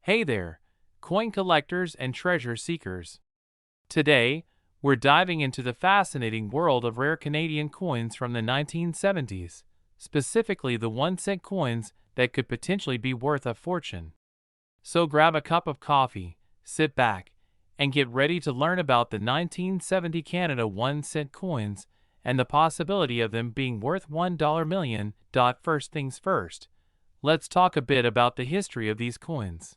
Hey there, coin collectors and treasure seekers. Today, we're diving into the fascinating world of rare Canadian coins from the 1970s, specifically the 1-cent coins that could potentially be worth a fortune. So grab a cup of coffee, sit back, and get ready to learn about the 1970 Canada 1-cent coins and the possibility of them being worth $1 million. First things first, let's talk a bit about the history of these coins.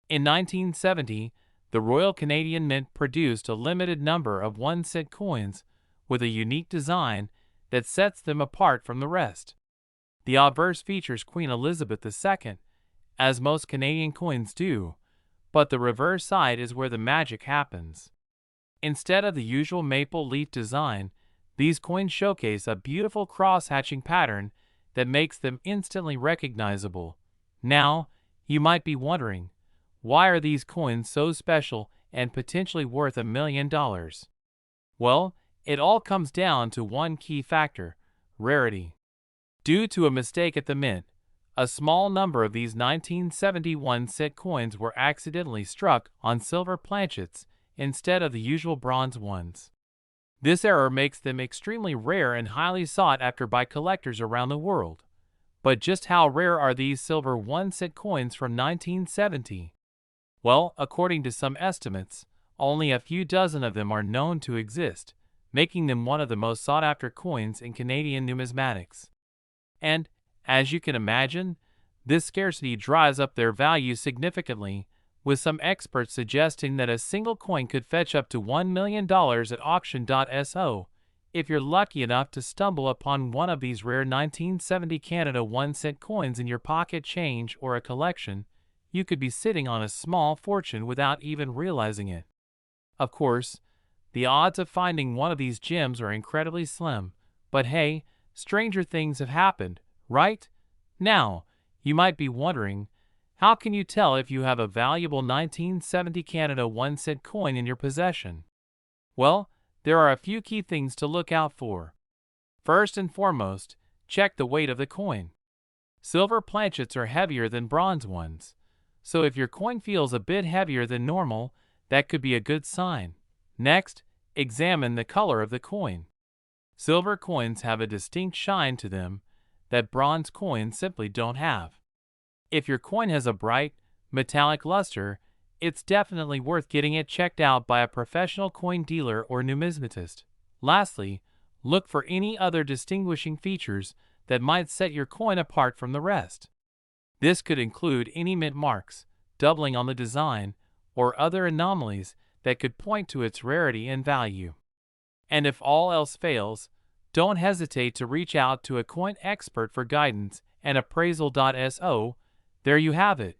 In 1970, the Royal Canadian Mint produced a limited number of 1-cent coins with a unique design that sets them apart from the rest. The obverse features Queen Elizabeth II, as most Canadian coins do, but the reverse side is where the magic happens. Instead of the usual maple leaf design, these coins showcase a beautiful cross-hatching pattern that makes them instantly recognizable. Now, you might be wondering, why are these coins so special and potentially worth $1 million? Well, it all comes down to one key factor: rarity. Due to a mistake at the mint, a small number of these 1971 cent coins were accidentally struck on silver planchets instead of the usual bronze ones. This error makes them extremely rare and highly sought after by collectors around the world. But just how rare are these silver 1-cent coins from 1970? Well, according to some estimates, only a few dozen of them are known to exist, making them one of the most sought-after coins in Canadian numismatics. And, as you can imagine, this scarcity drives up their value significantly, with some experts suggesting that a single coin could fetch up to $1 million at auction.so. If you're lucky enough to stumble upon one of these rare 1970 Canada 1-cent coins in your pocket change or a collection, you could be sitting on a small fortune without even realizing it. Of course, the odds of finding one of these gems are incredibly slim, but hey, stranger things have happened, right? Now, you might be wondering, how can you tell if you have a valuable 1970 Canada 1-cent coin in your possession? Well, there are a few key things to look out for. First and foremost, check the weight of the coin. Silver planchets are heavier than bronze ones, so if your coin feels a bit heavier than normal, that could be a good sign. Next, examine the color of the coin. Silver coins have a distinct shine to them that bronze coins simply don't have. If your coin has a bright, metallic luster, it's definitely worth getting it checked out by a professional coin dealer or numismatist. Lastly, look for any other distinguishing features that might set your coin apart from the rest. This could include any mint marks, doubling on the design, or other anomalies that could point to its rarity and value. And if all else fails, don't hesitate to reach out to a coin expert for guidance and appraisal.so. There you have it,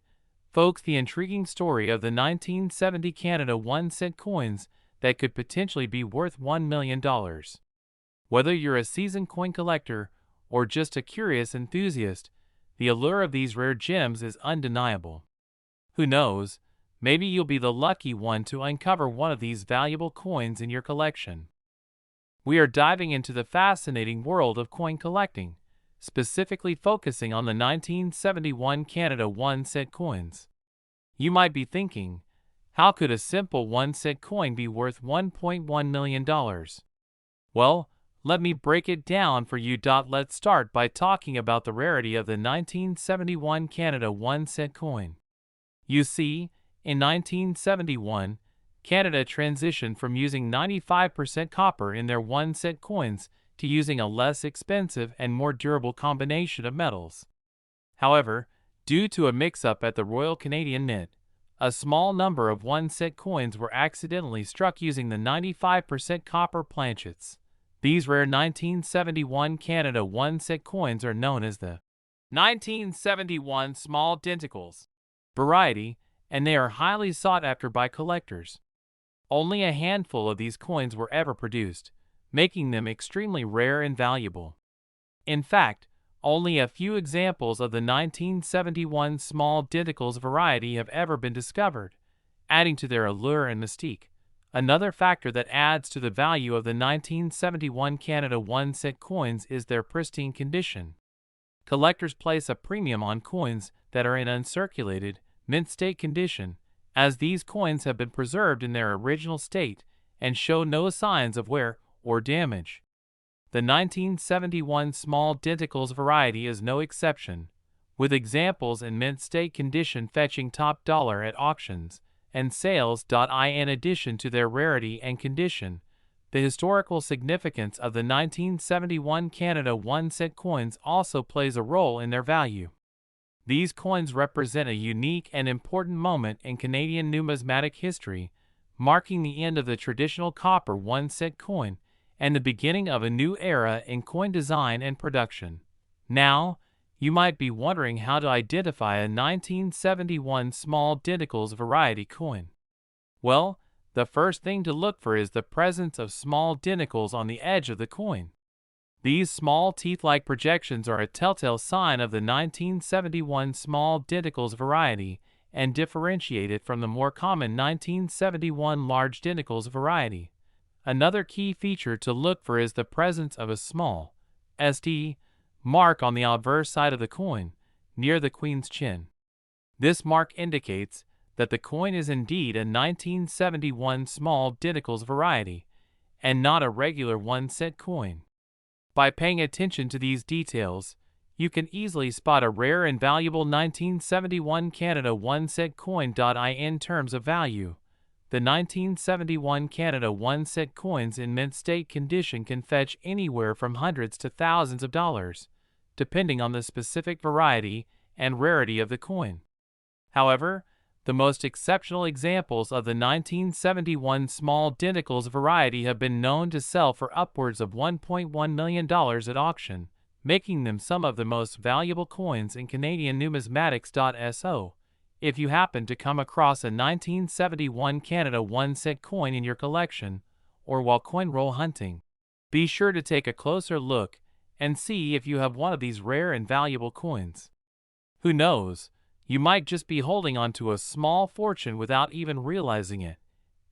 folks, the intriguing story of the 1970 Canada 1-cent coins that could potentially be worth $1 million. Whether you're a seasoned coin collector or just a curious enthusiast, the allure of these rare gems is undeniable. Who knows, maybe you'll be the lucky one to uncover one of these valuable coins in your collection. We are diving into the fascinating world of coin collecting, specifically focusing on the 1971 Canada 1-cent coins. You might be thinking, how could a simple 1-cent coin be worth $1.1 million? Well, let me break it down for you. Let's start by talking about the rarity of the 1971 Canada 1-cent coin. You see, in 1971, Canada transitioned from using 95% copper in their 1-cent coins to using a less expensive and more durable combination of metals. However, due to a mix-up at the Royal Canadian Mint, a small number of 1-cent coins were accidentally struck using the 95% copper planchets. These rare 1971 Canada 1-cent coins are known as the 1971 small denticles variety, and they are highly sought after by collectors. Only a handful of these coins were ever produced, making them extremely rare and valuable. In fact, only a few examples of the 1971 small denticles variety have ever been discovered, adding to their allure and mystique. Another factor that adds to the value of the 1971 Canada 1-cent coins is their pristine condition. Collectors place a premium on coins that are in uncirculated, mint state condition, as these coins have been preserved in their original state and show no signs of wear or damage. The 1971 small denticles variety is no exception, with examples in mint state condition fetching top dollar at auctions and sales. In addition to their rarity and condition, the historical significance of the 1971 Canada 1-cent coins also plays a role in their value. These coins represent a unique and important moment in Canadian numismatic history, marking the end of the traditional copper 1-cent coin and the beginning of a new era in coin design and production. Now, you might be wondering how to identify a 1971 small denticles variety coin. Well, the first thing to look for is the presence of small denticles on the edge of the coin. These small teeth-like projections are a telltale sign of the 1971 small denticles variety and differentiate it from the more common 1971 large denticles variety. Another key feature to look for is the presence of a small SD mark on the obverse side of the coin, near the queen's chin. This mark indicates that the coin is indeed a 1971 small denticles variety, and not a regular 1-cent coin. By paying attention to these details, you can easily spot a rare and valuable 1971 Canada 1-cent coin. In terms of value, the 1971 Canada 1-cent coins in mint state condition can fetch anywhere from hundreds to thousands of dollars, depending on the specific variety and rarity of the coin. However, the most exceptional examples of the 1971 small denticles variety have been known to sell for upwards of $1.1 million at auction, making them some of the most valuable coins in Canadian numismatics. If you happen to come across a 1971 Canada 1-cent coin in your collection, or while coin roll hunting, be sure to take a closer look and see if you have one of these rare and valuable coins. Who knows? You might just be holding on to a small fortune without even realizing it.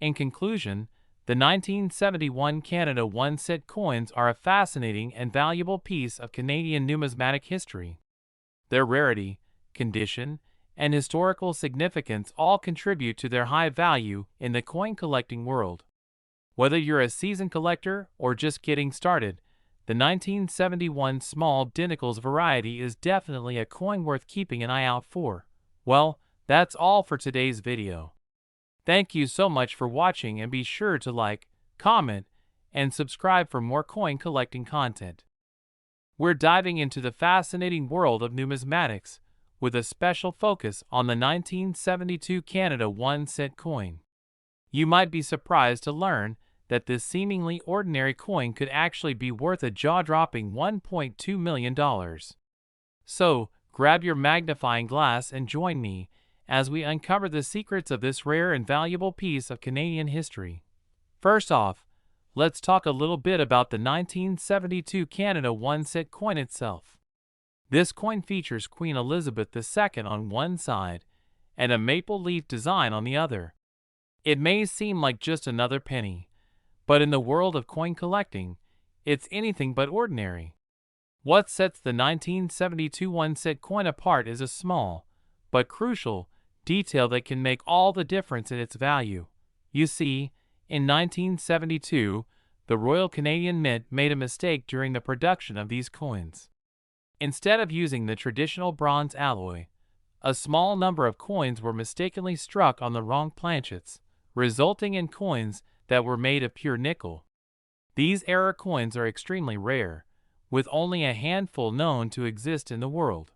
In conclusion, the 1971 Canada 1-cent coins are a fascinating and valuable piece of Canadian numismatic history. Their rarity, condition, and historical significance all contribute to their high value in the coin collecting world. Whether you're a seasoned collector or just getting started, the 1971 small denticles variety is definitely a coin worth keeping an eye out for. Well, that's all for today's video. Thank you so much for watching, and be sure to like, comment, and subscribe for more coin collecting content. We're diving into the fascinating world of numismatics, with a special focus on the 1972 Canada 1-cent coin. You might be surprised to learn that this seemingly ordinary coin could actually be worth a jaw-dropping $1.2 million. So, grab your magnifying glass and join me as we uncover the secrets of this rare and valuable piece of Canadian history. First off, let's talk a little bit about the 1972 Canada 1-cent coin itself. This coin features Queen Elizabeth II on one side and a maple leaf design on the other. It may seem like just another penny, but in the world of coin collecting, it's anything but ordinary. What sets the 1972 1-cent coin apart is a small, but crucial, detail that can make all the difference in its value. You see, in 1972, the Royal Canadian Mint made a mistake during the production of these coins. Instead of using the traditional bronze alloy, a small number of coins were mistakenly struck on the wrong planchets, resulting in coins that were made of pure nickel. These error coins are extremely rare, with only a handful known to exist in the world.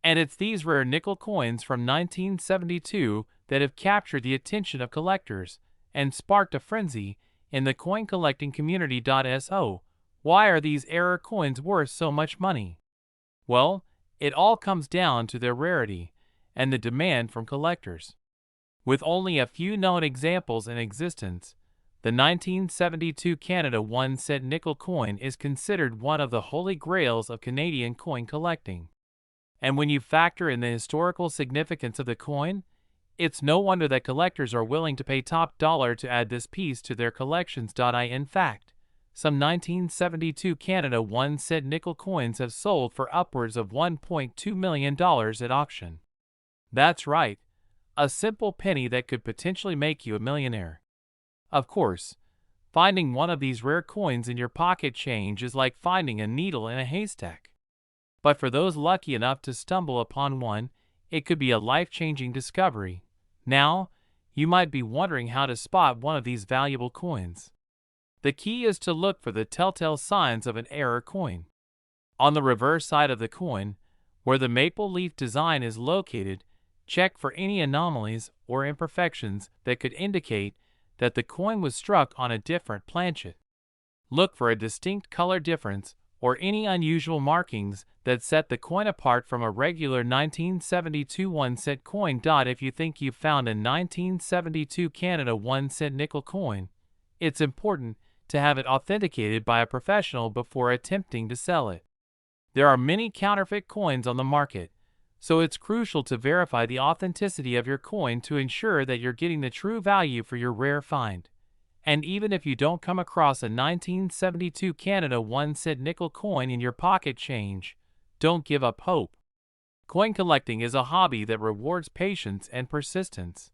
And it's these rare nickel coins from 1972 that have captured the attention of collectors and sparked a frenzy in the coin collecting community. Why are these error coins worth so much money? Well, it all comes down to their rarity and the demand from collectors. With only a few known examples in existence, the 1972 Canada 1-cent nickel coin is considered one of the holy grails of Canadian coin collecting. And when you factor in the historical significance of the coin, it's no wonder that collectors are willing to pay top dollar to add this piece to their collections. In fact, some 1972 Canada 1-cent nickel coins have sold for upwards of $1.2 million at auction. That's right, a simple penny that could potentially make you a millionaire. Of course, finding one of these rare coins in your pocket change is like finding a needle in a haystack. But for those lucky enough to stumble upon one, it could be a life-changing discovery. Now, you might be wondering how to spot one of these valuable coins. The key is to look for the telltale signs of an error coin. On the reverse side of the coin, where the maple leaf design is located, check for any anomalies or imperfections that could indicate that the coin was struck on a different planchet. Look for a distinct color difference or any unusual markings that set the coin apart from a regular 1972 1-cent coin. If you think you've found a 1972 Canada 1-cent nickel coin, it's important to have it authenticated by a professional before attempting to sell it. There are many counterfeit coins on the market, so it's crucial to verify the authenticity of your coin to ensure that you're getting the true value for your rare find. And even if you don't come across a 1972 Canada 1-cent nickel coin in your pocket change, don't give up hope. Coin collecting is a hobby that rewards patience and persistence.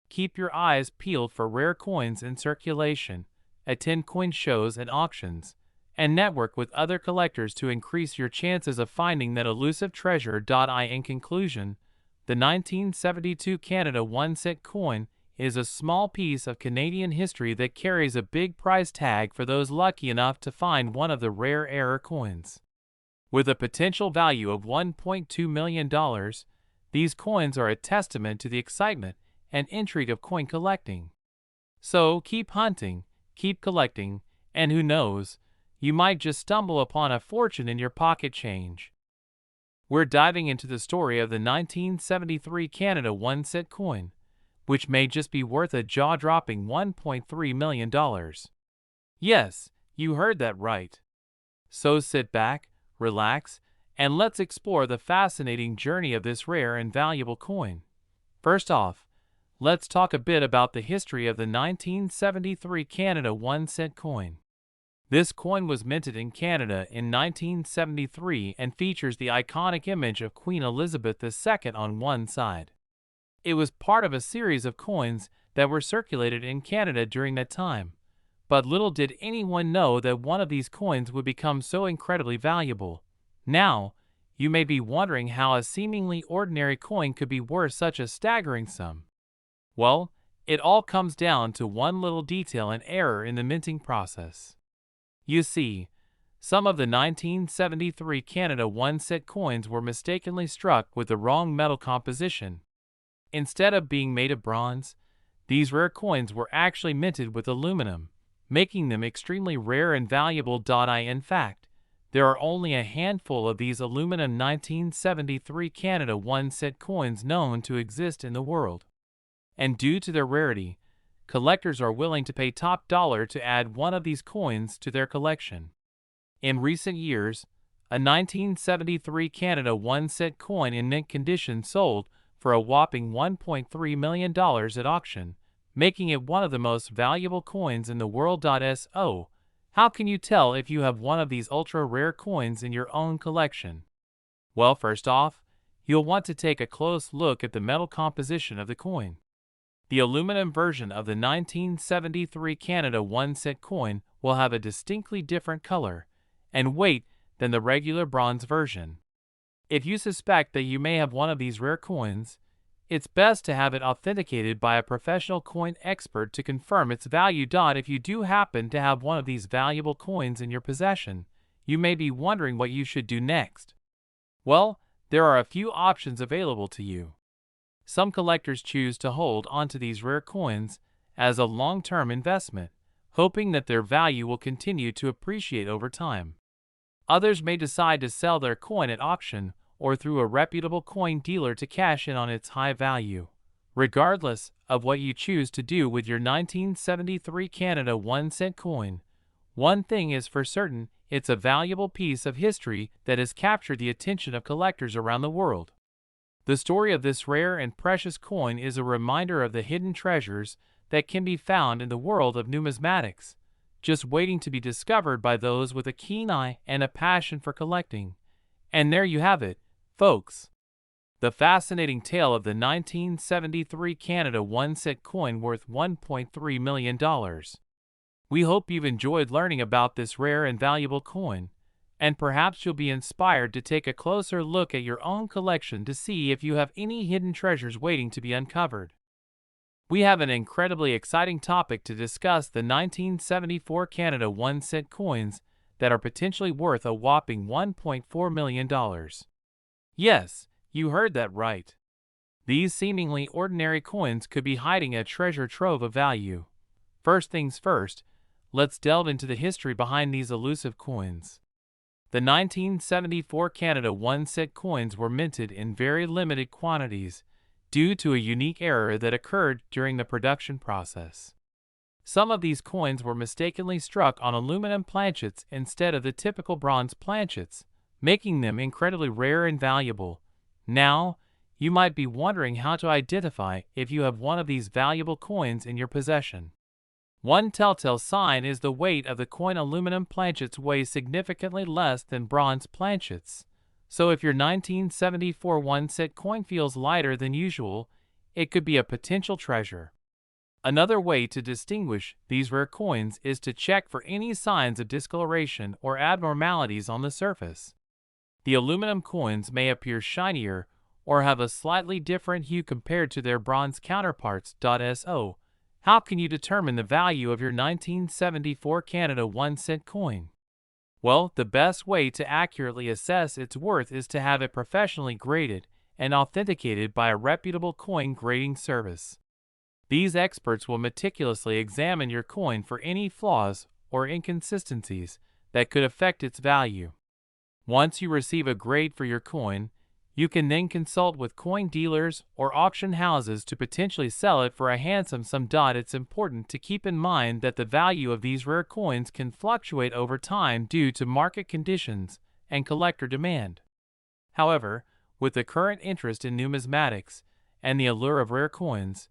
Keep your eyes peeled for rare coins in circulation, attend coin shows and auctions, and network with other collectors to increase your chances of finding that elusive treasure. In conclusion, the 1972 Canada 1-cent coin is a small piece of Canadian history that carries a big price tag for those lucky enough to find one of the rare error coins. With a potential value of $1.2 million, these coins are a testament to the excitement and intrigue of coin collecting. So keep hunting, keep collecting, and who knows, you might just stumble upon a fortune in your pocket change. We're diving into the story of the 1973 Canada 1-cent coin, which may just be worth a jaw-dropping $1.3 million. Yes, you heard that right. So sit back, relax, and let's explore the fascinating journey of this rare and valuable coin. First off, let's talk a bit about the history of the 1973 Canada 1-cent coin. This coin was minted in Canada in 1973 and features the iconic image of Queen Elizabeth II on one side. It was part of a series of coins that were circulated in Canada during that time, but little did anyone know that one of these coins would become so incredibly valuable. Now, you may be wondering how a seemingly ordinary coin could be worth such a staggering sum. Well, it all comes down to one little detail and error in the minting process. You see, some of the 1973 Canada 1-cent coins were mistakenly struck with the wrong metal composition. Instead of being made of bronze, these rare coins were actually minted with aluminum, making them extremely rare and valuable. In fact, there are only a handful of these aluminum 1973 Canada 1-cent coins known to exist in the world. And due to their rarity, collectors are willing to pay top dollar to add one of these coins to their collection. In recent years, a 1973 Canada 1-cent coin in mint condition sold for a whopping $1.3 million at auction, making it one of the most valuable coins in the world. So, how can you tell if you have one of these ultra-rare coins in your own collection? Well, first off, you'll want to take a close look at the metal composition of the coin. The aluminum version of the 1973 Canada 1-cent coin will have a distinctly different color and weight than the regular bronze version. If you suspect that you may have one of these rare coins, it's best to have it authenticated by a professional coin expert to confirm its value. If you do happen to have one of these valuable coins in your possession, you may be wondering what you should do next. Well, there are a few options available to you. Some collectors choose to hold onto these rare coins as a long-term investment, hoping that their value will continue to appreciate over time. Others may decide to sell their coin at auction or through a reputable coin dealer to cash in on its high value. Regardless of what you choose to do with your 1973 Canada 1-cent coin, one thing is for certain: it's a valuable piece of history that has captured the attention of collectors around the world. The story of this rare and precious coin is a reminder of the hidden treasures that can be found in the world of numismatics, just waiting to be discovered by those with a keen eye and a passion for collecting. And there you have it, folks. The fascinating tale of the 1973 Canada 1 cent coin worth $1.3 million. We hope you've enjoyed learning about this rare and valuable coin, and perhaps you'll be inspired to take a closer look at your own collection to see if you have any hidden treasures waiting to be uncovered. We have an incredibly exciting topic to discuss: the 1974 Canada 1 cent coins that are potentially worth a whopping $1.4 million. Yes, you heard that right. These seemingly ordinary coins could be hiding a treasure trove of value. First things first, let's delve into the history behind these elusive coins. The 1974 Canada 1 cent coins were minted in very limited quantities due to a unique error that occurred during the production process. Some of these coins were mistakenly struck on aluminum planchets instead of the typical bronze planchets, making them incredibly rare and valuable. Now, you might be wondering how to identify if you have one of these valuable coins in your possession. One telltale sign is the weight of the coin. Aluminum planchets weigh significantly less than bronze planchets, so if your 1974 1 cent coin feels lighter than usual, it could be a potential treasure. Another way to distinguish these rare coins is to check for any signs of discoloration or abnormalities on the surface. The aluminum coins may appear shinier or have a slightly different hue compared to their bronze counterparts. So, how can you determine the value of your 1974 Canada 1 cent coin? Well, the best way to accurately assess its worth is to have it professionally graded and authenticated by a reputable coin grading service. These experts will meticulously examine your coin for any flaws or inconsistencies that could affect its value. Once you receive a grade for your coin, you can then consult with coin dealers or auction houses to potentially sell it for a handsome sum. It's important to keep in mind that the value of these rare coins can fluctuate over time due to market conditions and collector demand. However, with the current interest in numismatics and the allure of rare coins,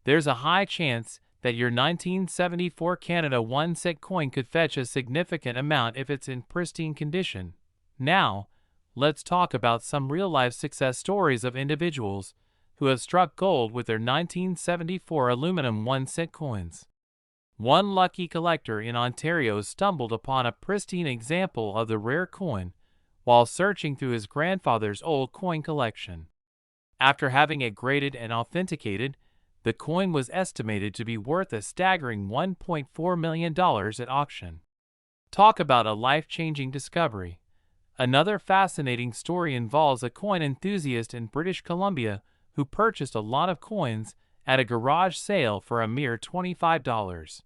there's a high chance that your 1974 Canada 1 cent coin could fetch a significant amount if it's in pristine condition. Now, let's talk about some real-life success stories of individuals who have struck gold with their 1974 aluminum 1 cent coins. One lucky collector in Ontario stumbled upon a pristine example of the rare coin while searching through his grandfather's old coin collection. After having it graded and authenticated, the coin was estimated to be worth a staggering $1.4 million at auction. Talk about a life-changing discovery. Another fascinating story involves a coin enthusiast in British Columbia who purchased a lot of coins at a garage sale for a mere $25.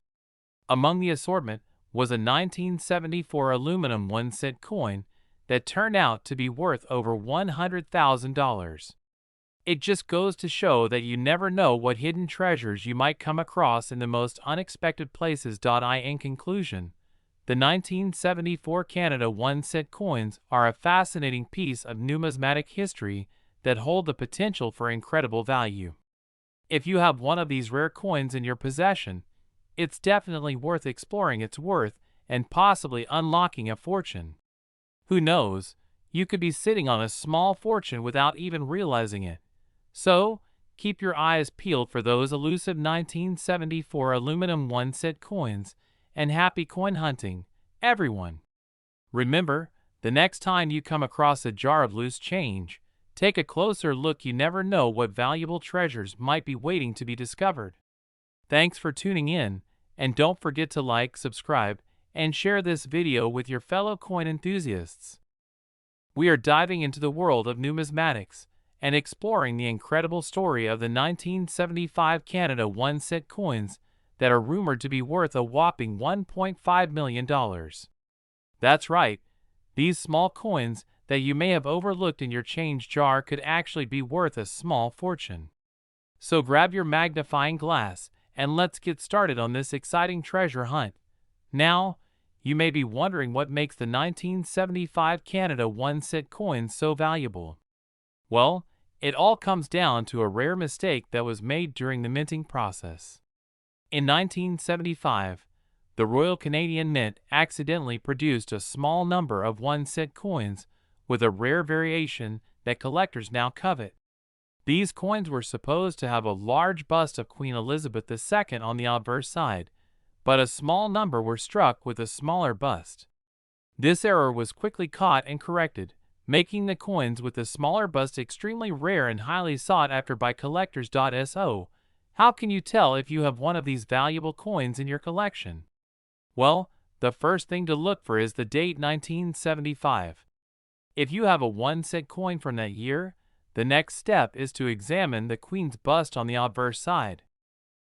Among the assortment was a 1974 aluminum 1 cent coin that turned out to be worth over $100,000. It just goes to show that you never know what hidden treasures you might come across in the most unexpected places. In conclusion, the 1974 Canada 1 cent coins are a fascinating piece of numismatic history that hold the potential for incredible value. If you have one of these rare coins in your possession, it's definitely worth exploring its worth and possibly unlocking a fortune. Who knows, you could be sitting on a small fortune without even realizing it. So, keep your eyes peeled for those elusive 1974 aluminum 1 cent coins, and happy coin hunting, everyone! Remember, the next time you come across a jar of loose change, take a closer look. You never know what valuable treasures might be waiting to be discovered. Thanks for tuning in, and don't forget to like, subscribe, and share this video with your fellow coin enthusiasts. We are diving into the world of numismatics and exploring the incredible story of the 1975 Canada 1 cent coins that are rumored to be worth a whopping $1.5 million. That's right, these small coins that you may have overlooked in your change jar could actually be worth a small fortune. So grab your magnifying glass and let's get started on this exciting treasure hunt. Now, you may be wondering what makes the 1975 Canada 1 cent coins so valuable. Well, it all comes down to a rare mistake that was made during the minting process. In 1975, the Royal Canadian Mint accidentally produced a small number of 1 cent coins with a rare variation that collectors now covet. These coins were supposed to have a large bust of Queen Elizabeth II on the obverse side, but a small number were struck with a smaller bust. This error was quickly caught and corrected, making the coins with the smaller bust extremely rare and highly sought after by collectors. So, how can you tell if you have one of these valuable coins in your collection? Well, the first thing to look for is the date 1975. If you have a 1-cent coin from that year, the next step is to examine the Queen's bust on the obverse side.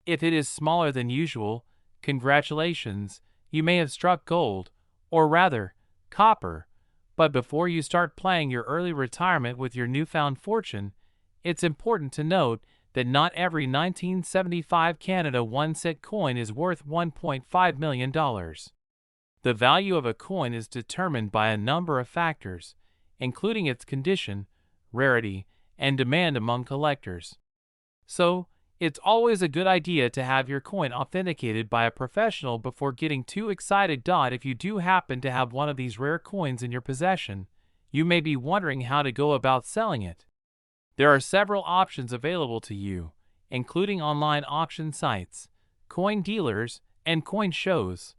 If it is smaller than usual, congratulations, you may have struck gold, or rather, copper. But before you start playing your early retirement with your newfound fortune, it's important to note that not every 1975 Canada 1-cent coin is worth $1.5 million. The value of a coin is determined by a number of factors, including its condition, rarity, and demand among collectors. So, it's always a good idea to have your coin authenticated by a professional before getting too excited. If you do happen to have one of these rare coins in your possession, you may be wondering how to go about selling it. There are several options available to you, including online auction sites, coin dealers, and coin shows.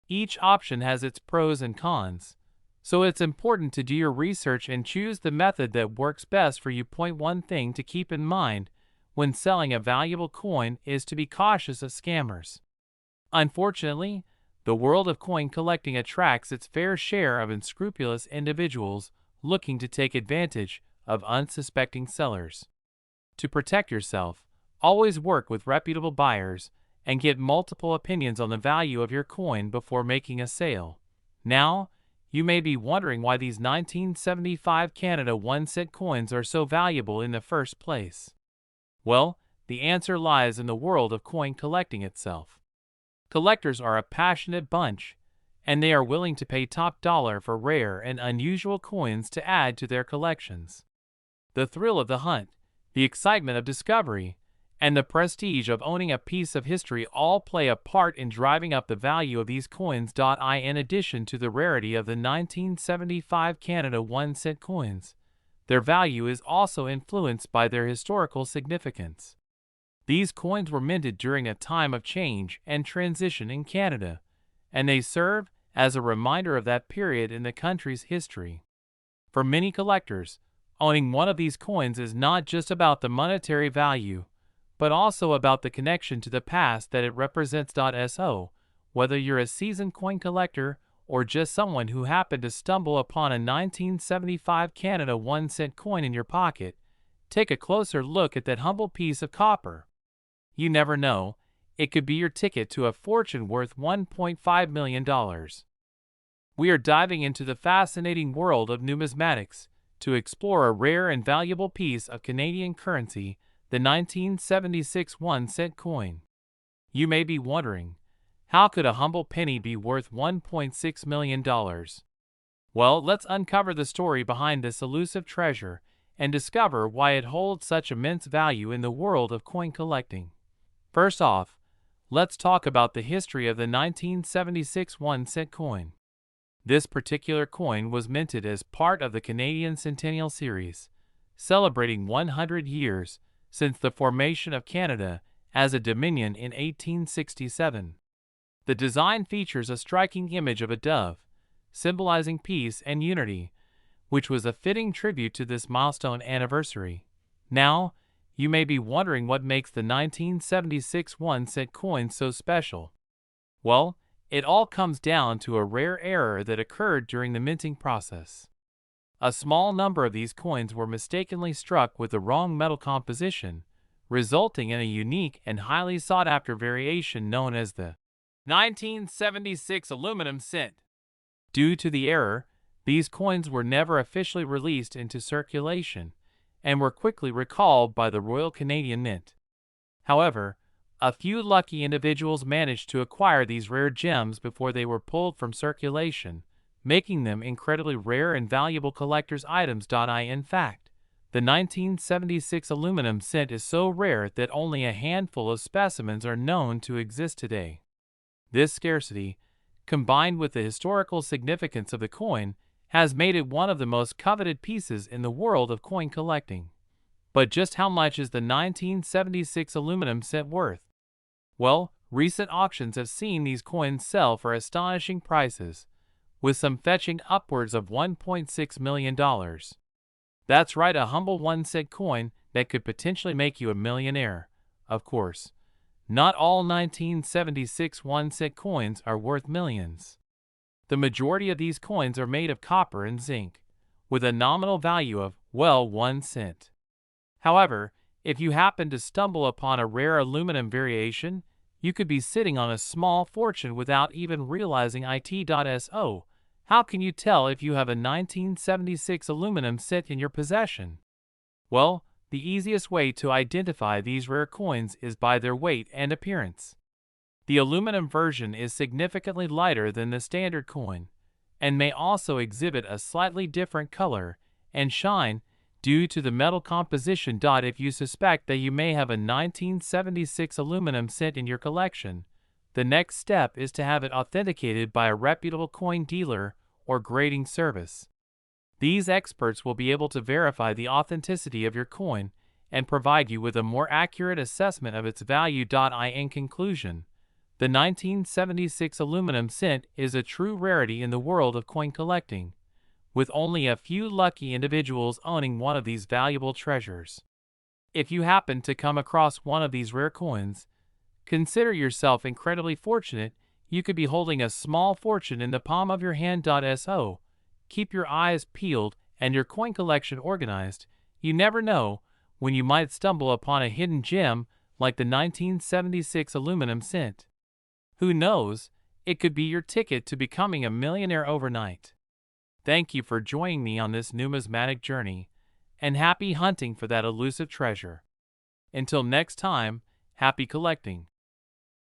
Each option has its pros and cons, so it's important to do your research and choose the method that works best for you. One thing to keep in mind when selling a valuable coin is to be cautious of scammers. Unfortunately, the world of coin collecting attracts its fair share of unscrupulous individuals looking to take advantage of unsuspecting sellers. To protect yourself, always work with reputable buyers and get multiple opinions on the value of your coin before making a sale. Now, you may be wondering why these 1975 Canada 1-cent coins are so valuable in the first place. Well, the answer lies in the world of coin collecting itself. Collectors are a passionate bunch, and they are willing to pay top dollar for rare and unusual coins to add to their collections. The thrill of the hunt, the excitement of discovery, and the prestige of owning a piece of history all play a part in driving up the value of these coins. In addition to the rarity of the 1975 Canada 1-cent coins, their value is also influenced by their historical significance. These coins were minted during a time of change and transition in Canada, and they serve as a reminder of that period in the country's history. For many collectors, owning one of these coins is not just about the monetary value, but also about the connection to the past that it represents. So, whether you're a seasoned coin collector or just someone who happened to stumble upon a 1975 Canada 1-cent coin in your pocket, take a closer look at that humble piece of copper. You never know, it could be your ticket to a fortune worth $1.5 million. We are diving into the fascinating world of numismatics to explore a rare and valuable piece of Canadian currency, the 1976 1-cent coin. You may be wondering, how could a humble penny be worth $1.6 million? Well, let's uncover the story behind this elusive treasure and discover why it holds such immense value in the world of coin collecting. First off, let's talk about the history of the 1976 1-cent coin. This particular coin was minted as part of the Canadian Centennial Series, celebrating 100 years since the formation of Canada as a Dominion in 1867. The design features a striking image of a dove, symbolizing peace and unity, which was a fitting tribute to this milestone anniversary. Now, you may be wondering what makes the 1976 1-cent coin so special. Well, it all comes down to a rare error that occurred during the minting process. A small number of these coins were mistakenly struck with the wrong metal composition, resulting in a unique and highly sought-after variation known as the 1976 aluminum cent. Due to the error, these coins were never officially released into circulation and were quickly recalled by the Royal Canadian Mint. However, a few lucky individuals managed to acquire these rare gems before they were pulled from circulation, making them incredibly rare and valuable collector's items. In fact, the 1976 aluminum cent is so rare that only a handful of specimens are known to exist today. This scarcity, combined with the historical significance of the coin, has made it one of the most coveted pieces in the world of coin collecting. But just how much is the 1976 aluminum cent worth? Well, recent auctions have seen these coins sell for astonishing prices, with some fetching upwards of $1.6 million. That's right, a humble 1 cent coin that could potentially make you a millionaire. Of course, not all 1976 1 cent coins are worth millions. The majority of these coins are made of copper and zinc, with a nominal value of, well, 1 cent. However, if you happen to stumble upon a rare aluminum variation, you could be sitting on a small fortune without even realizing it. How can you tell if you have a 1976 aluminum cent in your possession? Well, the easiest way to identify these rare coins is by their weight and appearance. The aluminum version is significantly lighter than the standard coin, and may also exhibit a slightly different color and shine due to the metal composition. If you suspect that you may have a 1976 aluminum cent in your collection, the next step is to have it authenticated by a reputable coin dealer or grading service. These experts will be able to verify the authenticity of your coin and provide you with a more accurate assessment of its value. In conclusion, the 1976 aluminum cent is a true rarity in the world of coin collecting, with only a few lucky individuals owning one of these valuable treasures. If you happen to come across one of these rare coins, consider yourself incredibly fortunate. You could be holding a small fortune in the palm of your hand. Keep your eyes peeled and your coin collection organized. You never know when you might stumble upon a hidden gem like the 1976 aluminum cent. Who knows, it could be your ticket to becoming a millionaire overnight. Thank you for joining me on this numismatic journey, and happy hunting for that elusive treasure. Until next time, happy collecting.